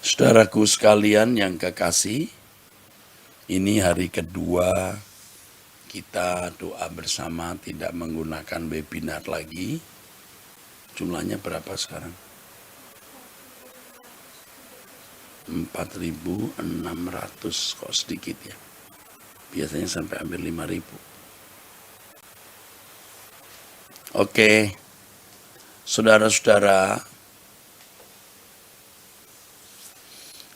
Saudaraku sekalian yang kekasih, ini hari kedua kita doa bersama tidak menggunakan webinar lagi. Jumlahnya berapa sekarang? 4.600, kok sedikit ya. Biasanya sampai hampir 5.000. Oke, saudara-saudara,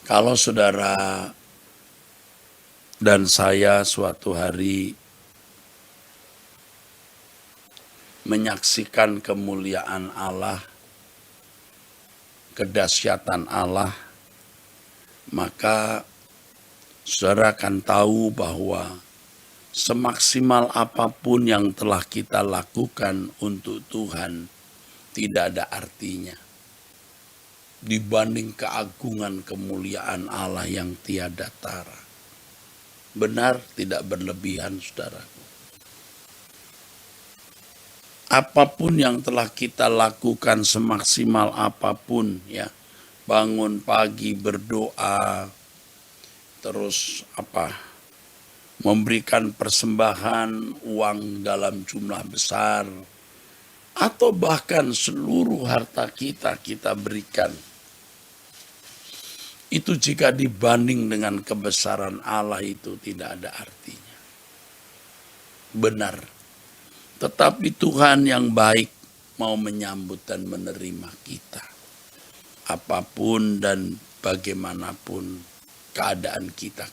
kalau saudara dan saya suatu hari menyaksikan kemuliaan Allah, kedahsyatan Allah, maka saudara akan tahu bahwa semaksimal apapun yang telah kita lakukan untuk Tuhan, tidak ada artinya dibanding keagungan kemuliaan Allah yang tiada tara. Benar, tidak berlebihan, saudaraku. Apapun yang telah kita lakukan, semaksimal apapun, ya, bangun pagi berdoa, terus memberikan persembahan uang dalam jumlah besar, atau bahkan seluruh harta kita berikan. Itu jika dibanding dengan kebesaran Allah itu tidak ada artinya. Benar. Tetapi Tuhan yang baik mau menyambut dan menerima kita. Apapun dan bagaimanapun keadaan kita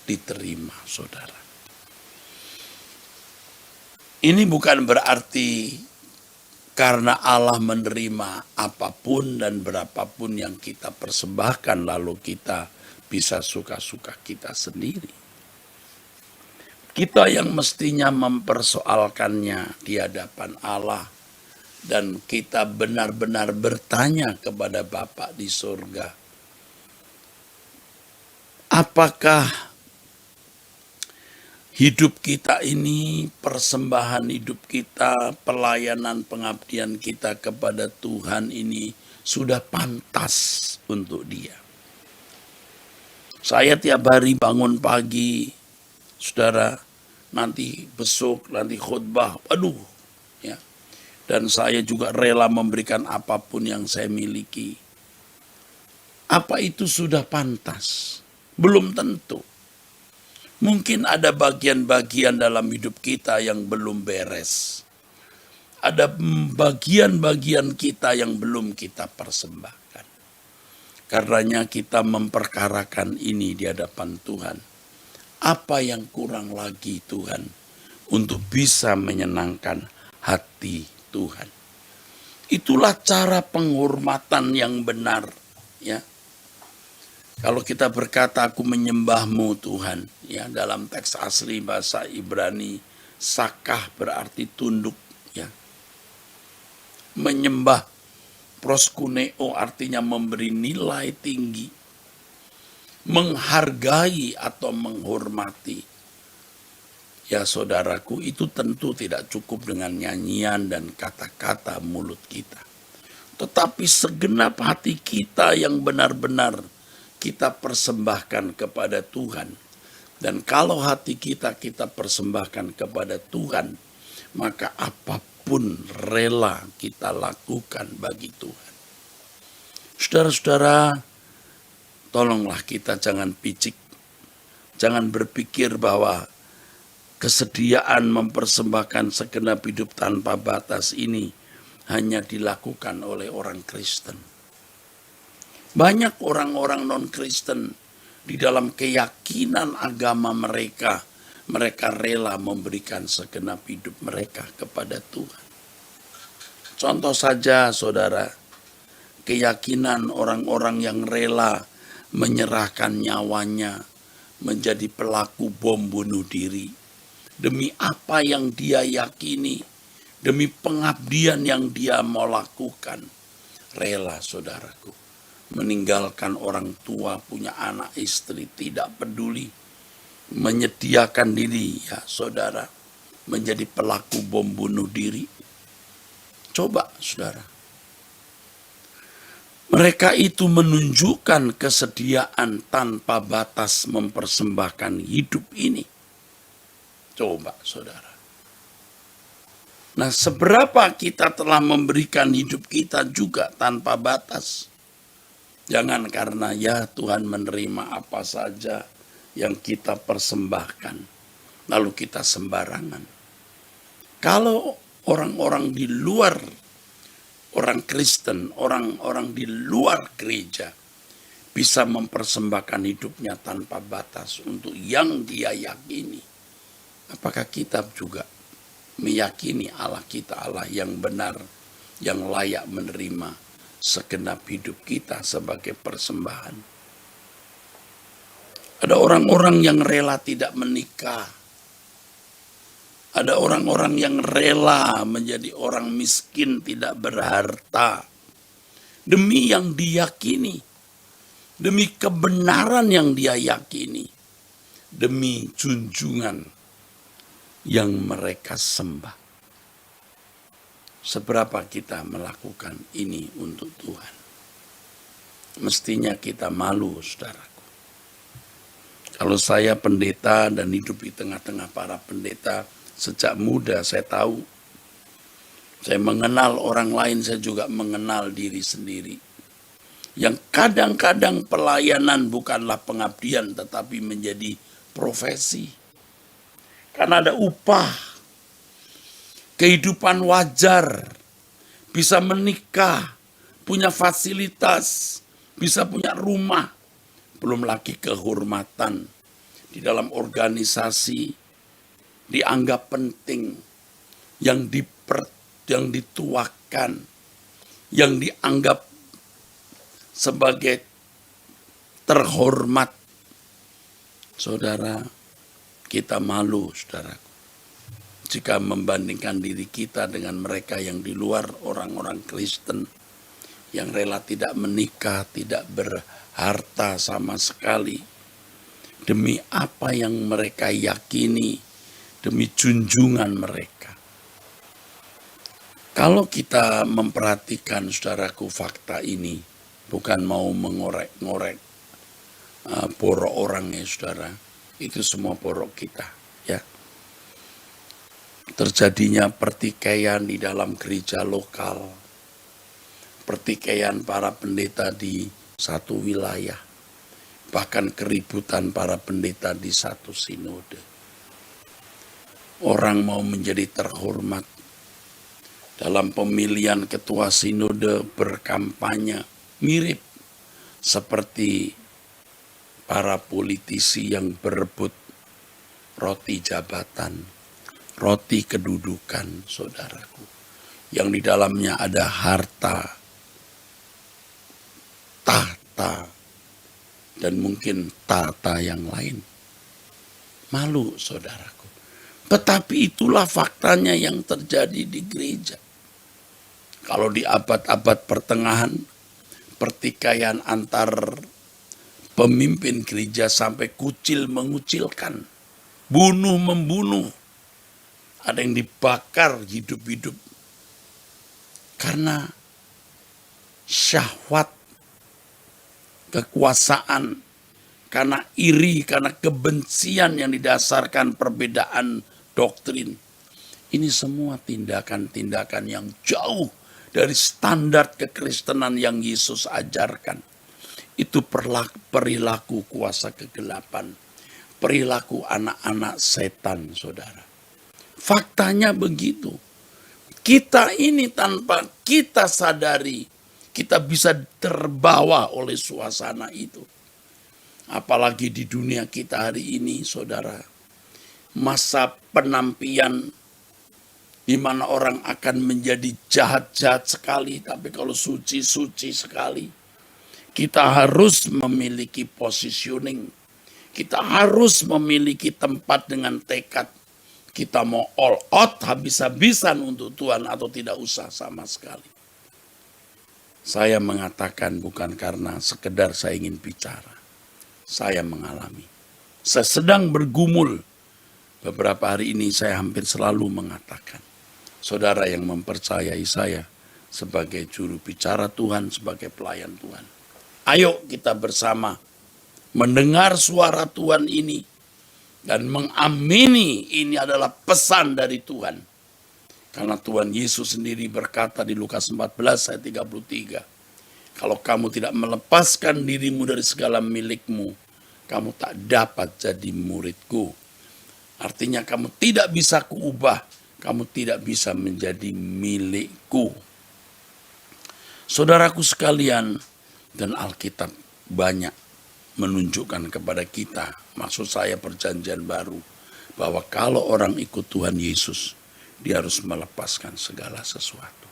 diterima, saudara. Ini bukan berarti karena Allah menerima apapun dan berapapun yang kita persembahkan lalu kita bisa suka-suka kita sendiri. Kita yang mestinya mempersoalkannya di hadapan Allah dan kita benar-benar bertanya kepada Bapa di surga. Apakah hidup kita ini, persembahan hidup kita, pelayanan pengabdian kita kepada Tuhan ini sudah pantas untuk Dia? Saya tiap hari bangun pagi, saudara, nanti besok, nanti khutbah, ya. Dan saya juga rela memberikan apapun yang saya miliki. Apa itu sudah pantas? Belum tentu. Mungkin ada bagian-bagian dalam hidup kita yang belum beres. Ada bagian-bagian kita yang belum kita persembahkan. Karenanya kita memperkarakan ini di hadapan Tuhan. Apa yang kurang lagi Tuhan untuk bisa menyenangkan hati Tuhan? Itulah cara penghormatan yang benar, ya. Kalau kita berkata aku menyembahmu Tuhan, ya, dalam teks asli bahasa Ibrani, sakah berarti tunduk, ya. Menyembah, proskuneo artinya memberi nilai tinggi, menghargai atau menghormati. Ya saudaraku, itu tentu tidak cukup dengan nyanyian dan kata-kata mulut kita. Tetapi segenap hati kita yang benar-benar kita persembahkan kepada Tuhan. Dan kalau hati kita persembahkan kepada Tuhan, maka apapun rela kita lakukan bagi Tuhan. Saudara-saudara, tolonglah kita jangan picik, jangan berpikir bahwa kesediaan mempersembahkan segenap hidup tanpa batas ini hanya dilakukan oleh orang Kristen. Banyak orang-orang non-Kristen di dalam keyakinan agama mereka rela memberikan segenap hidup mereka kepada Tuhan. Contoh saja, saudara, keyakinan orang-orang yang rela menyerahkan nyawanya menjadi pelaku bom bunuh diri. Demi apa yang dia yakini, demi pengabdian yang dia mau lakukan. Rela, saudaraku. Meninggalkan orang tua, punya anak istri, tidak peduli. Menyediakan diri, ya saudara, menjadi pelaku bom bunuh diri. Coba, saudara. Mereka itu menunjukkan kesediaan tanpa batas mempersembahkan hidup ini. Coba saudara. Nah, seberapa kita telah memberikan hidup kita juga tanpa batas. Jangan karena ya Tuhan menerima apa saja yang kita persembahkan, lalu kita sembarangan. Kalau orang-orang di luar, orang Kristen, orang-orang di luar gereja bisa mempersembahkan hidupnya tanpa batas untuk yang dia yakini, apakah kita juga meyakini Allah kita Allah yang benar, yang layak menerima segenap hidup kita sebagai persembahan? Ada orang-orang yang rela tidak menikah. Ada orang-orang yang rela menjadi orang miskin tidak berharta demi yang diyakini, demi kebenaran yang dia yakini, demi junjungan yang mereka sembah. Seberapa kita melakukan ini untuk Tuhan? Mestinya kita malu, saudaraku. Kalau saya pendeta dan hidup di tengah-tengah para pendeta, sejak muda saya tahu, saya mengenal orang lain, saya juga mengenal diri sendiri. Yang kadang-kadang pelayanan bukanlah pengabdian, tetapi menjadi profesi. Karena ada upah, kehidupan wajar, bisa menikah, punya fasilitas, bisa punya rumah, belum lagi kehormatan di dalam organisasi dianggap penting, yang dituakan, yang dianggap sebagai terhormat. Saudara, kita malu, saudaraku, jika membandingkan diri kita dengan mereka yang di luar, orang-orang Kristen yang rela tidak menikah, tidak berharta sama sekali, demi apa yang mereka yakini, demi junjungan mereka. Kalau kita memperhatikan, saudaraku, fakta ini, bukan mau mengorek-ngorek borok orang ya saudara, itu semua borok kita ya. Terjadinya pertikaian di dalam gereja lokal, pertikaian para pendeta di satu wilayah, bahkan keributan para pendeta di satu sinode. Orang mau menjadi terhormat dalam pemilihan ketua sinode, berkampanye mirip seperti para politisi yang berebut roti jabatan, roti kedudukan, saudaraku, yang di dalamnya ada harta, tahta, dan mungkin tata yang lain. Malu, saudaraku. Tetapi itulah faktanya yang terjadi di gereja. Kalau di abad-abad pertengahan, pertikaian antar pemimpin gereja sampai kucil mengucilkan, bunuh membunuh, ada yang dibakar hidup-hidup karena syahwat, kekuasaan, karena iri, karena kebencian yang didasarkan perbedaan doktrin. Ini semua tindakan-tindakan yang jauh dari standar kekristenan yang Yesus ajarkan. Itu perilaku kuasa kegelapan, perilaku anak-anak setan, saudara. Faktanya begitu. Kita ini tanpa kita sadari, kita bisa terbawa oleh suasana itu. Apalagi di dunia kita hari ini, saudara. Masa penampian di mana orang akan menjadi jahat-jahat sekali, tapi kalau suci-suci sekali. Kita harus memiliki positioning. Kita harus memiliki tempat dengan tekad. Kita mau all out habis-habisan untuk Tuhan atau tidak usah sama sekali. Saya mengatakan bukan karena sekedar saya ingin bicara. Saya mengalami. Saya sedang bergumul. Beberapa hari ini saya hampir selalu mengatakan, saudara yang mempercayai saya sebagai juru bicara Tuhan, sebagai pelayan Tuhan. Ayo kita bersama mendengar suara Tuhan ini dan mengamini ini adalah pesan dari Tuhan. Karena Tuhan Yesus sendiri berkata di Lukas 14 ayat 33, kalau kamu tidak melepaskan dirimu dari segala milikmu, kamu tak dapat jadi muridku. Artinya kamu tidak bisa kuubah, kamu tidak bisa menjadi milikku. Saudaraku sekalian, dan Alkitab banyak menunjukkan kepada kita, maksud saya perjanjian baru, bahwa kalau orang ikut Tuhan Yesus, dia harus melepaskan segala sesuatu.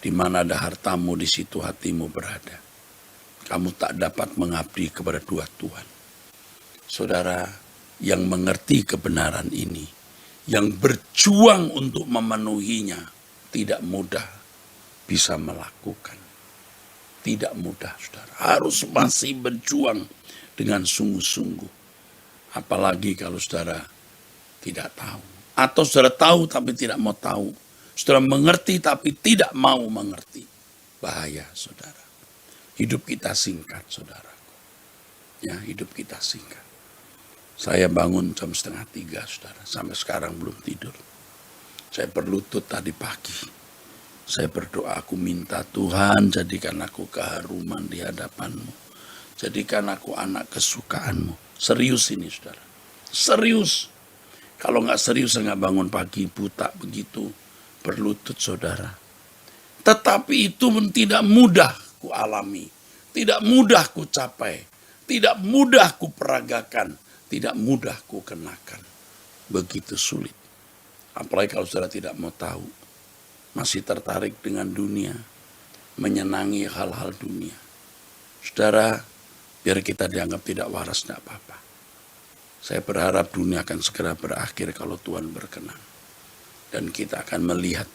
Di mana ada hartamu, di situ hatimu berada. Kamu tak dapat mengabdi kepada dua Tuhan. Saudara yang mengerti kebenaran ini, yang berjuang untuk memenuhinya, tidak mudah bisa melakukan. Tidak mudah, saudara. Harus masih berjuang dengan sungguh-sungguh. Apalagi kalau saudara tidak tahu. Atau saudara tahu tapi tidak mau tahu. Saudara mengerti tapi tidak mau mengerti. Bahaya, saudara. Hidup kita singkat, saudara. Ya, hidup kita singkat. Saya bangun jam 2:30, saudara. Sampai sekarang belum tidur. Saya berlutut tadi pagi. Saya berdoa, aku minta Tuhan jadikan aku keharuman di hadapan-Mu. Jadikan aku anak kesukaan-Mu. Serius ini, saudara. Serius. Kalau nggak serius, saya nggak bangun pagi buta begitu. Berlutut, saudara. Tetapi itu tidak mudah ku alami. Tidak mudah ku capai. Tidak mudah ku peragakan. Tidak mudah ku kenakan. Begitu sulit. Apalagi kalau saudara tidak mau tahu. Masih tertarik dengan dunia, menyenangi hal-hal dunia. Saudara, biar kita dianggap tidak waras, tidak apa-apa. Saya berharap dunia akan segera berakhir kalau Tuhan berkenan. Dan kita akan melihat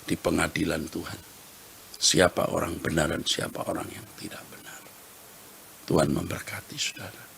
di pengadilan Tuhan, siapa orang benar dan siapa orang yang tidak benar. Tuhan memberkati saudara.